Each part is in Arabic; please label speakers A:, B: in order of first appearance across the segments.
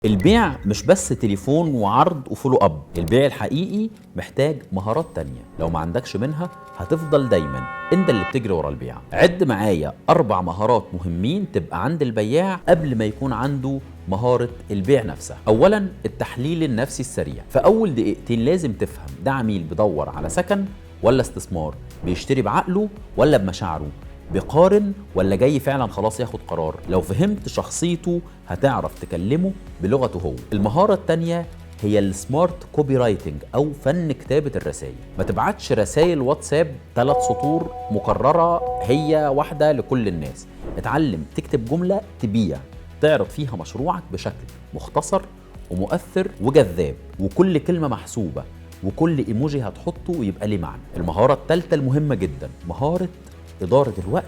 A: البيع مش بس تليفون وعرض وفولو اب. البيع الحقيقي محتاج مهارات تانية، لو ما عندكش منها هتفضل دايما انت اللي بتجري ورا البيع. عد معايا 4 مهارات مهمين تبقى عند البياع قبل ما يكون عنده مهارة البيع نفسها. اولا، التحليل النفسي السريع. في اول دقيقتين لازم تفهم ده عميل بيدور على سكن ولا استثمار، بيشتري بعقله ولا بمشاعره، بيقارن ولا جاي فعلا خلاص ياخد قرار. لو فهمت شخصيته هتعرف تكلمه بلغته هو. المهارة التانية هي السمارت كوبي رايتنج او فن كتابة الرسائل. ما تبعتش رسائل واتساب 3 سطور مكررة هي واحدة لكل الناس. اتعلم تكتب جملة تبيع، تعرض فيها مشروعك بشكل مختصر ومؤثر وجذاب، وكل كلمة محسوبة وكل ايموجي هتحطه يبقى ليه معنى. المهارة الثالثة المهمة جدا، مهارة إدارة الوقت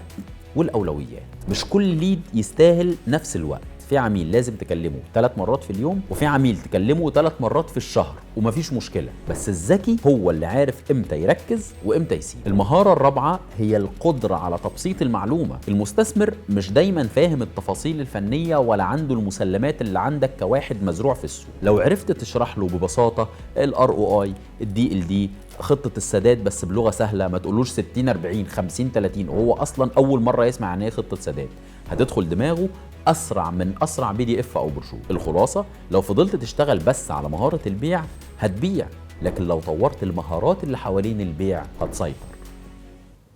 A: والأولويات. مش كل ليد يستاهل نفس الوقت. في عميل لازم تكلمه 3 مرات في اليوم، وفي عميل تكلمه 3 مرات في الشهر، ومفيش مشكلة، بس الذكي هو اللي عارف امتى يركز وامتى يسيب. المهارة الرابعة هي القدرة على تبسيط المعلومة. المستثمر مش دايما فاهم التفاصيل الفنية ولا عنده المسلمات اللي عندك كواحد مزروع في السوق. لو عرفت تشرح له ببساطة ROI، DLD، خطة السداد بس بلغة سهلة، ما تقولوش 60-40 50-30 وهو أصلا أول مرة يسمع عن ايه خطة سداد، هتدخل دماغه أسرع من أسرع PDF أو برشور. الخلاصة، لو فضلت تشتغل بس على مهارة البيع هتبيع، لكن لو طورت المهارات اللي حوالين البيع هتسيطر.